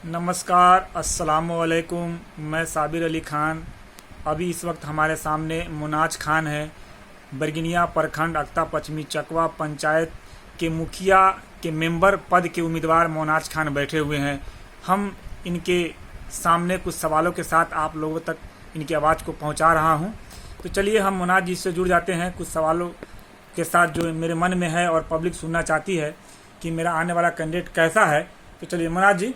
नमस्कार, अस्सलामुअलैकुम। मैं साबिर अली ख़ान। अभी इस वक्त हमारे सामने मुनाज खान है, बरगिनिया प्रखंड अक्ता पश्चिमी चकवा पंचायत के मुखिया के मेंबर पद के उम्मीदवार मुनाज खान बैठे हुए हैं। हम इनके सामने कुछ सवालों के साथ आप लोगों तक इनकी आवाज़ को पहुंचा रहा हूं। तो चलिए हम मुनाज जी से जुड़ जाते हैं कुछ सवालों के साथ जो मेरे मन में है और पब्लिक सुनना चाहती है कि मेरा आने वाला कैंडिडेट कैसा है। तो चलिए मुनाज जी,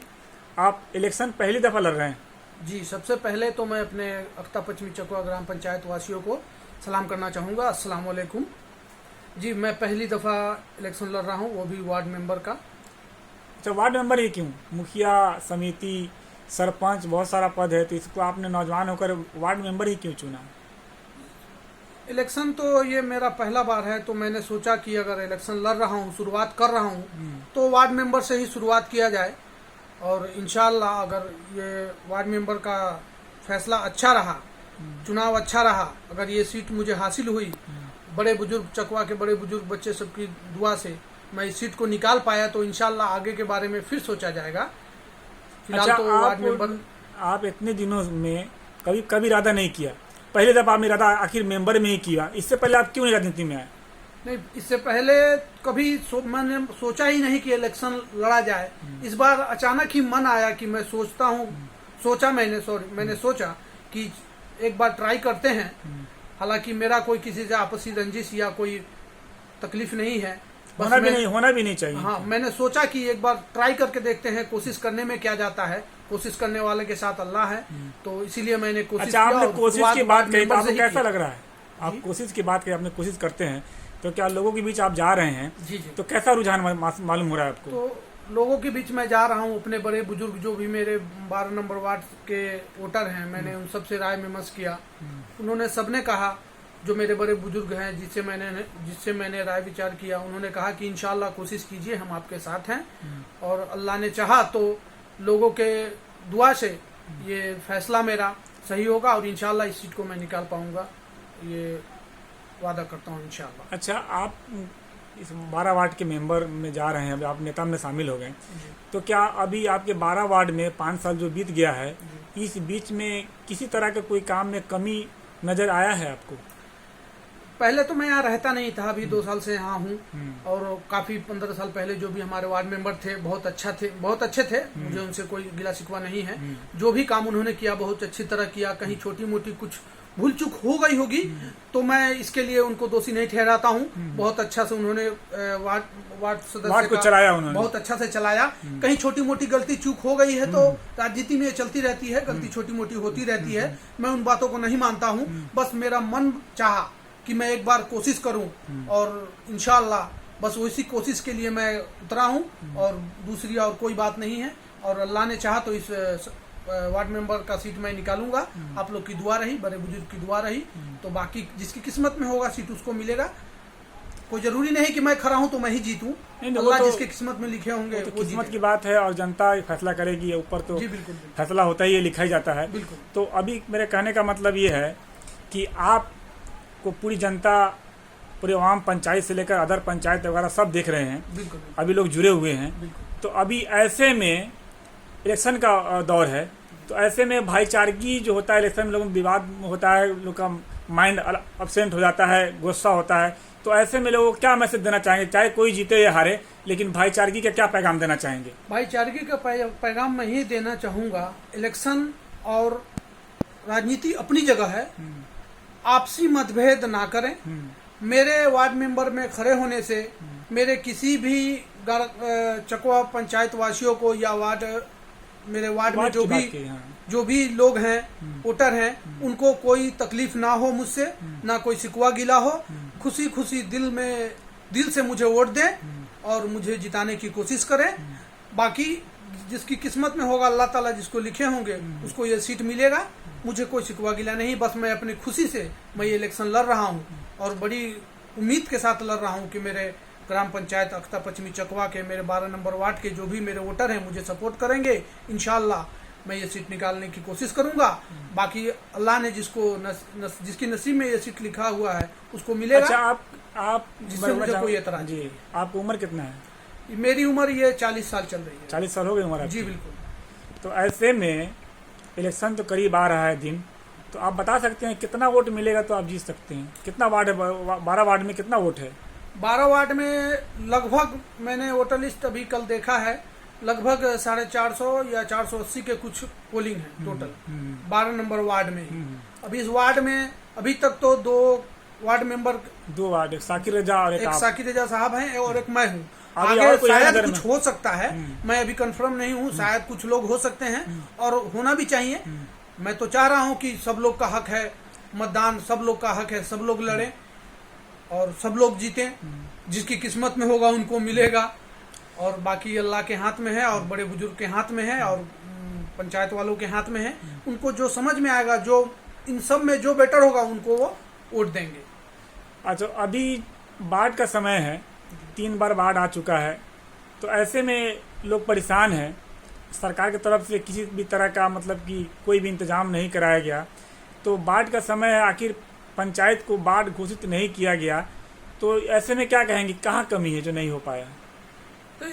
आप इलेक्शन पहली दफ़ा लड़ रहे हैं। जी, सबसे पहले तो मैं अपने अक्ता पश्चिमी चकवा ग्राम पंचायत वासियों को सलाम करना चाहूँगा। अस्सलाम वालेकुम। जी, मैं पहली दफ़ा इलेक्शन लड़ रहा हूँ, वो भी वार्ड मेंबर का। अच्छा, वार्ड मेंबर ही क्यों? मुखिया, समिति, सरपंच, बहुत सारा पद है, तो इसको आपने नौजवान होकर वार्ड मेंबर ही क्यों चुना? इलेक्शन तो ये मेरा पहला बार है, तो मैंने सोचा कि अगर इलेक्शन लड़ रहा हूँ, शुरुआत कर रहा हूँ, तो वार्ड मेंबर से ही शुरुआत किया जाए। और इंशाल्लाह अगर ये वार्ड मेंबर का फैसला अच्छा रहा, चुनाव अच्छा रहा, अगर ये सीट मुझे हासिल हुई, बड़े बुजुर्ग चकवा के बड़े बुजुर्ग बच्चे सबकी दुआ से मैं इस सीट को निकाल पाया, तो इंशाल्लाह आगे के बारे में फिर सोचा जाएगा। फिलहाल अच्छा, तो वार्ड मेंबर। आप इतने दिनों में कभी इरादा नहीं किया? पहले जब आपने इरादा आखिर मेंबर में ही किया, इससे पहले आप क्यों नहीं राजनीति में आए? नहीं, इससे पहले कभी मैंने सोचा ही नहीं कि इलेक्शन लड़ा जाए। इस बार अचानक ही मन आया कि मैं मैंने सोचा कि एक बार ट्राई करते हैं। हालांकि मेरा कोई किसी से आपसी रंजिश या कोई तकलीफ नहीं है, होना भी नहीं चाहिए। हाँ, मैंने सोचा कि एक बार ट्राई करके देखते हैं, कोशिश करने में क्या जाता है, कोशिश करने वाले के साथ अल्लाह है। तो इसीलिए मैंने कोशिश अच्छा, किया। आपने कोशिश की बात कही, तो आपको कैसा किया। लग रहा है? आप कोशिश की बात कही, आपने कोशिश करते हैं, तो क्या लोगों के बीच आप जा रहे हैं? जी। तो कैसा रुझान मालूम हो रहा है आपको? तो लोगों के बीच में जा रहा हूँ, अपने बड़े बुजुर्ग जो भी मेरे 12 नंबर वार्ड के वोटर हैं, मैंने उन सबसे राय विमर्श किया। उन्होंने सबने कहा, जो मेरे बड़े बुजुर्ग हैं जिससे मैंने राय विचार किया, उन्होंने कहा कि इंशाल्लाह कोशिश कीजिए, हम आपके साथ हैं। और अल्लाह ने चाहा तो लोगों के दुआ से ये फैसला मेरा सही होगा और इंशाल्लाह इस सीट को मैं निकाल पाऊंगा, ये वादा करता हूँ इंशाल्लाह। अच्छा, आप इस 12 वार्ड के मेंबर में जा रहे हैं, अभी आप नेता में शामिल हो गए, तो क्या अभी आपके 12 वार्ड में 5 साल जो बीत गया है, इस बीच में किसी तरह के कोई काम में कमी नजर आया है आपको? पहले तो मैं यहाँ रहता नहीं था, अभी 2 साल से यहाँ हूँ। और काफी 15 साल पहले जो भी हमारे वार्ड मेंबर थे, बहुत अच्छे थे। मुझे उनसे कोई गिला शिकवा नहीं है। जो भी काम उन्होंने किया बहुत अच्छी तरह किया। कहीं छोटी मोटी कुछ भूल चूक हो गई होगी तो मैं इसके लिए उनको दोषी नहीं ठहराता हूँ। बहुत अच्छा से उन्होंने वार्ड सदस्य को चलाया, उन्होंने बहुत अच्छा से चलाया। कहीं छोटी मोटी गलती चूक हो गई है तो राजनीति में चलती रहती है, गलती छोटी मोटी होती रहती है। मैं उन बातों को नहीं मानता हूँ। बस मेरा मन चाहा कि मैं एक बार कोशिश करूं और इंशाल्लाह बस उसी कोशिश के लिए मैं उतरा हूं, और दूसरी और कोई बात नहीं है। और अल्लाह ने चाहा तो इस वार्ड मेंबर का सीट मैं निकालूंगा। आप लोग की दुआ रही, बड़े बुजुर्ग की दुआ रही, तो बाकी जिसकी किस्मत में होगा सीट उसको मिलेगा। कोई जरूरी नहीं कि मैं खड़ा हूं तो मैं ही जीतूं। अल्लाह तो जिसके किस्मत में लिखे होंगे तो किस्मत की बात है और जनता फैसला करेगी। ऊपर तो जी बिल्कुल फैसला होता ही है, लिखा ही जाता है। बिल्कुल। तो अभी मेरे कहने का मतलब ये है कि आप को पूरी जनता, पूरे आवाम, पंचायत से लेकर अदर पंचायत वगैरह सब देख रहे हैं। बिल्कुल। अभी लोग जुड़े हुए हैं। तो अभी ऐसे में इलेक्शन का दौर है, तो ऐसे में भाईचारगी जो होता है, इलेक्शन में लोगों में विवाद होता है, लोग का माइंड अपसेंट हो जाता है, गुस्सा होता है। तो ऐसे में लोगों को क्या मैसेज देना चाहेंगे, चाहे कोई जीते या हारे, लेकिन भाईचारगी का क्या पैगाम देना चाहेंगे? भाईचारगी का पैगाम मैं ये देना चाहूंगा, इलेक्शन और राजनीति अपनी जगह है, आपसी मतभेद ना करें। मेरे वार्ड मेंबर में खड़े होने से मेरे किसी भी चकवा पंचायत वासियों को या मेरे वार्ड में जो भी लोग हैं, वोटर हैं, उनको कोई तकलीफ ना हो मुझसे, ना कोई शिकवा गिला हो। खुशी खुशी दिल से मुझे वोट दें और मुझे जिताने की कोशिश करें। बाकी जिसकी किस्मत में होगा, अल्लाह ताला जिसको लिखे होंगे उसको ये सीट मिलेगा। मुझे कोई शिकवा गिला नहीं, बस मैं अपनी खुशी से मैं ये इलेक्शन लड़ रहा हूँ और बड़ी उम्मीद के साथ लड़ रहा हूँ कि मेरे ग्राम पंचायत अक्ता पश्चिमी चकवा के मेरे 12 नंबर वार्ड के जो भी मेरे वोटर हैं मुझे सपोर्ट करेंगे। इंशाल्लाह मैं ये सीट निकालने की कोशिश करूंगा। बाकी अल्लाह ने जिसकी नसीब में ये सीट लिखा हुआ है उसको मिलेगा। अच्छा, आप जिससे मुझे कोई एतराज जी, आपकी उम्र कितना है? मेरी उम्र ये 40 साल चल रही है। 40 साल हो गई उम्र? जी बिल्कुल। तो ऐसे में इलेक्शन तो करीब आ रहा है दिन, तो आप बता सकते हैं कितना वोट मिलेगा तो आप जीत सकते हैं? कितना वार्ड है? 12 वार्ड में कितना वोट है? 12 वार्ड में लगभग मैंने वोटर लिस्ट अभी कल देखा है, लगभग 450 या 480 के कुछ पोलिंग है टोटल 12 नंबर वार्ड में ही। अभी इस वार्ड में अभी तक तो 2 वार्ड मेंबर, 2 वार्ड, एक साकिर रजा और एक आप। साकिर रजा साहब हैं और एक मैं हूँ। अभी आगे और कोई है शायद नगर कुछ में? हो सकता है, मैं अभी कंफर्म नहीं हूँ, शायद कुछ लोग हो सकते हैं और होना भी चाहिए। मैं तो चाह रहा हूँ कि सब लोग का हक है मतदान, सब लोग का हक है, सब लोग लड़ें और सब लोग जीतें। जिसकी किस्मत में होगा उनको मिलेगा, और बाकी अल्लाह के हाथ में है और बड़े बुजुर्ग के हाथ में है और पंचायत वालों के हाथ में है। उनको जो समझ में आएगा, जो इन सब में जो बेटर होगा उनको वो वोट देंगे। अच्छा, अभी बाढ़ का समय है, 3 बार बाढ़ आ चुका है, तो ऐसे में लोग परेशान हैं। सरकार की तरफ से किसी भी तरह का मतलब कि कोई भी इंतजाम नहीं कराया गया। तो बाढ़ का समय है, आखिर पंचायत को बाढ़ घोषित नहीं किया गया, तो ऐसे में क्या कहेंगे, कहाँ कमी है जो नहीं हो पाया? तो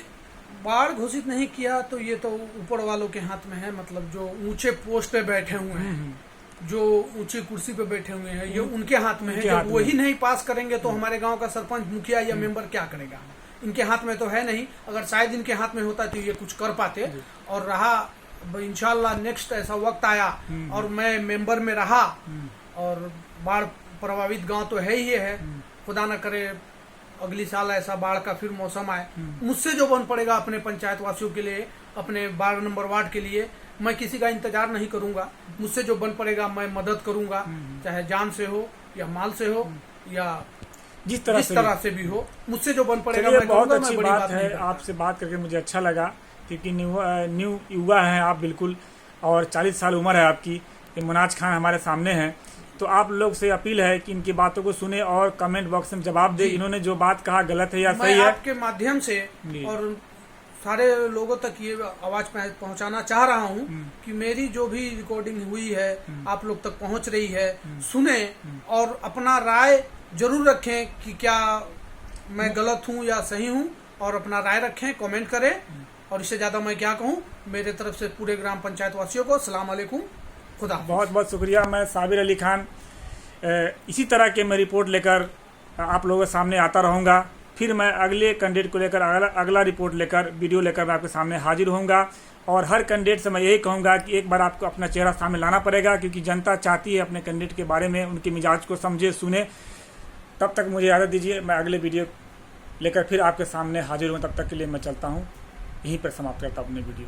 बाढ़ घोषित नहीं किया तो ये तो ऊपर वालों के हाथ में है। मतलब जो ऊंचे पोस्ट पे बैठे हुए हैं, जो ऊंची कुर्सी पे बैठे हुए हैं, ये उनके हाथ में है। जब वही नहीं पास करेंगे तो हमारे गांव का सरपंच, मुखिया या मेंबर क्या करेगा? इनके हाथ में तो है नहीं। अगर शायद इनके हाथ में होता तो ये कुछ कर पाते। और रहा इंशाल्लाह नेक्स्ट ऐसा वक्त आया और मैं मेंबर में रहा और बाढ़ प्रभावित गांव तो है ही है, खुदा न करे अगली साल ऐसा बाढ़ का फिर मौसम आए, मुझसे जो बन पड़ेगा अपने पंचायत वासियों के लिए, अपने 12 नंबर वार्ड के लिए, मैं किसी का इंतजार नहीं करूंगा। मुझसे जो बन पड़ेगा मैं मदद करूंगा, चाहे जान से हो या माल से हो या जिस तरह से भी हो। मुझसे जो बन पड़ेगा मैं बहुत करूंगा। अच्छी मैं बड़ी बात है, आपसे बात करके मुझे अच्छा लगा, क्योंकि न्यू युवा हैं आप बिल्कुल, और 40 साल उम्र है आपकी। ये मुनाज खान हमारे सामने हैं, तो आप लोग से अपील है कि इनकी बातों को सुने और कमेंट बॉक्स में जवाब दे। इन्होंने जो बात कहा गलत है या सही है, आपके माध्यम से और सारे लोगों तक ये आवाज पहुंचाना चाह रहा हूं कि मेरी जो भी रिकॉर्डिंग हुई है आप लोग तक पहुंच रही है, सुने और अपना राय जरूर रखें कि क्या मैं गलत हूं या सही हूं, और अपना राय रखें, कमेंट करें। और इससे ज्यादा मैं क्या कहूं, मेरे तरफ से पूरे ग्राम पंचायत वासियों को अस्सलाम वालेकुम, खुदा। बहुत बहुत शुक्रिया। मैं साबिर अली खान इसी तरह के मैं रिपोर्ट लेकर आप लोगों के सामने आता रहूँगा। फिर मैं अगले कैंडिडेट को लेकर अगला रिपोर्ट लेकर, वीडियो लेकर मैं आपके सामने हाजिर होऊंगा। और हर कैंडिडेट से मैं यही कहूँगा कि एक बार आपको अपना चेहरा सामने लाना पड़ेगा, क्योंकि जनता चाहती है अपने कैंडिडेट के बारे में, उनके मिजाज को समझे, सुने। तब तक मुझे इजाज़त दीजिए, मैं अगले वीडियो लेकर फिर आपके सामने हाजिर हूँ। तब तक के लिए मैं चलता हूँ, यहीं पर समाप्त करता हूँ अपनी वीडियो।